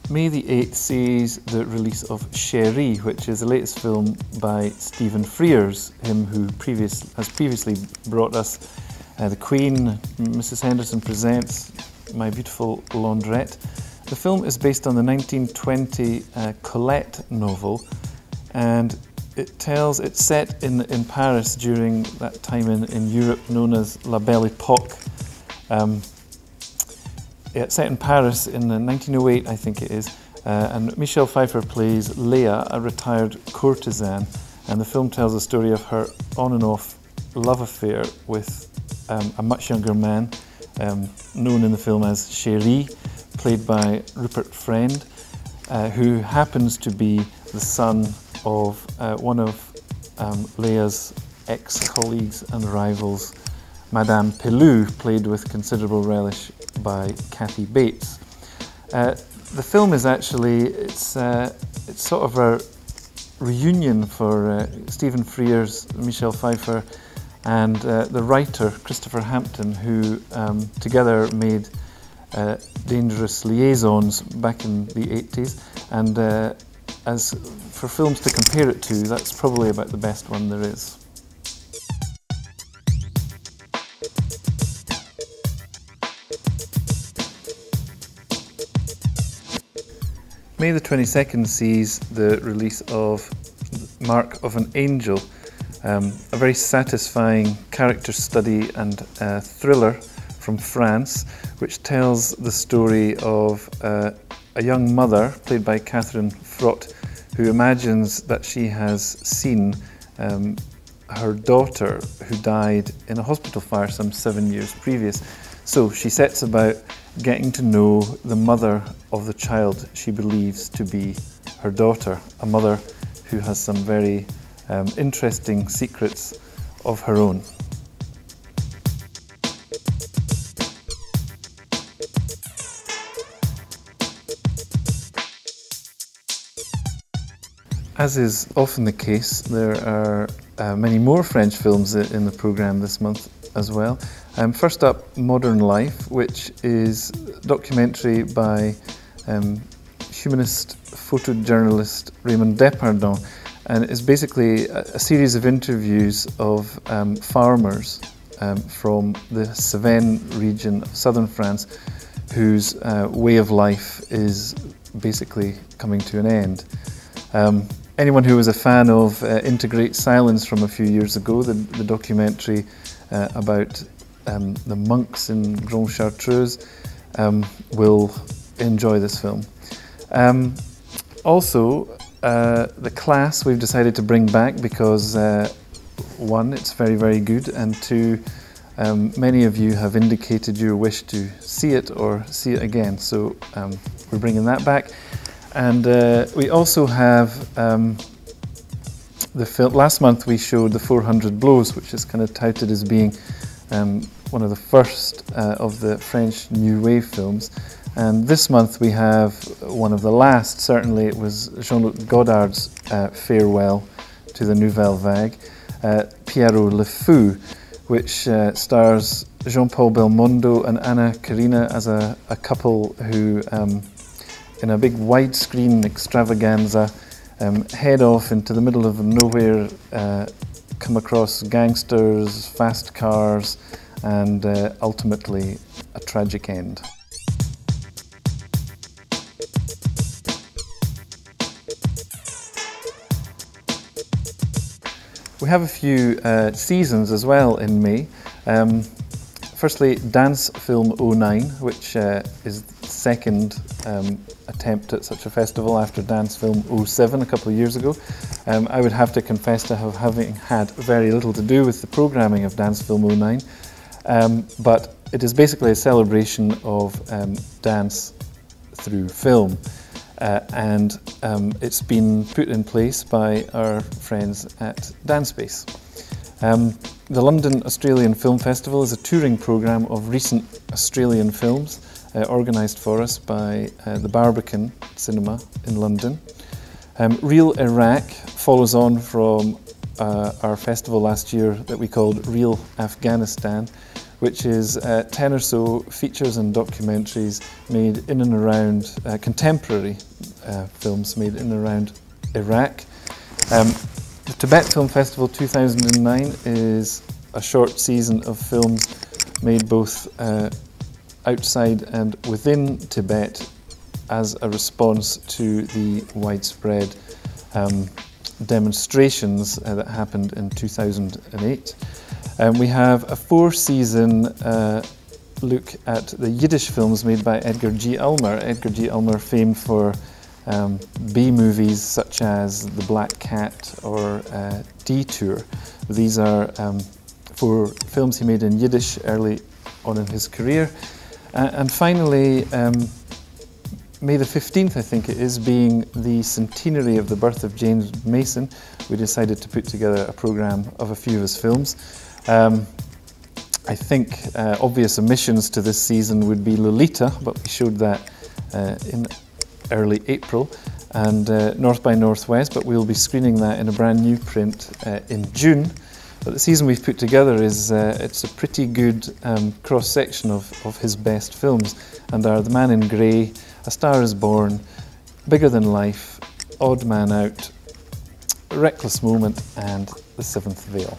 May the 8th sees the release of CHERI, which is the latest film by Stephen Frears, him who has previously brought us The Queen, Mrs. Henderson Presents, My Beautiful Laundrette. The film is based on the 1920 Colette novel, and it's set in Paris during that time in Europe known as La Belle Époque. It's set in Paris in 1908, I think it is, and Michelle Pfeiffer plays Leah, a retired courtesan, and the film tells the story of her on and off love affair with a much younger man, known in the film as CHERI, played by Rupert Friend, who happens to be the son of one of Leah's ex-colleagues and rivals, Madame Pelou, played with considerable relish by Kathy Bates. The film is actually, it's sort of a reunion for Stephen Frears, Michelle Pfeiffer, and the writer Christopher Hampton, who together made Dangerous Liaisons back in the 80s, and as for films to compare it to, that's probably about the best one there is. May the 22nd sees the release of Mark of an Angel, a very satisfying character study and thriller from France, which tells the story of a young mother, played by Catherine Frott, who imagines that she has seen her daughter who died in a hospital fire some 7 years previous. So she sets about getting to know the mother of the child she believes to be her daughter, a mother who has some very interesting secrets of her own. As is often the case, there are many more French films in the programme this month as well. First up, Modern Life, which is a documentary by humanist photojournalist Raymond Depardon, and it's basically a series of interviews of farmers from the Cevennes region of southern France, whose way of life is basically coming to an end. Anyone who was a fan of Integrate Silence from a few years ago, the documentary about the monks in Grande Chartreuse, will enjoy this film. Also, The Class we've decided to bring back because one, it's very, very good, and two, many of you have indicated your wish to see it or see it again, so we're bringing that back. And we also have the film. Last month we showed The 400 Blows, which is kind of touted as being one of the first of the French New Wave films. And this month we have one of the last. Certainly it was Jean-Luc Godard's farewell to the Nouvelle Vague, Pierrot Le Fou, which stars Jean-Paul Belmondo and Anna Karina as a couple who in a big widescreen extravaganza, head off into the middle of nowhere, come across gangsters, fast cars, and ultimately a tragic end. We have a few seasons as well in May. Firstly, Dance Film 09, which is the second attempt at such a festival after Dance Film 07 a couple of years ago. I would have to confess to having had very little to do with the programming of Dance Film 09, but it is basically a celebration of dance through film, and it's been put in place by our friends at Dance Space. The London Australian Film Festival is a touring programme of recent Australian films organised for us by the Barbican Cinema in London. Real Iraq follows on from our festival last year that we called Real Afghanistan, which is 10 or so features and documentaries made in and around, contemporary films made in and around Iraq. The Tibet Film Festival 2009 is a short season of films made both outside and within Tibet as a response to the widespread demonstrations that happened in 2008. We have a 4-season look at the Yiddish films made by Edgar G. Ulmer. Edgar G. Ulmer, famed for B-movies such as The Black Cat or Detour. These are 4 films he made in Yiddish early on in his career. And finally, May the 15th, I think it is, being the centenary of the birth of James Mason, we decided to put together a programme of a few of his films. I think obvious omissions to this season would be Lolita, but we showed that in early April, and North by Northwest, but we'll be screening that in a brand new print in June. But the season we've put together is it's a pretty good cross-section of his best films, and are The Man in Grey, A Star is Born, Bigger Than Life, Odd Man Out, Reckless Moment, and The Seventh Veil.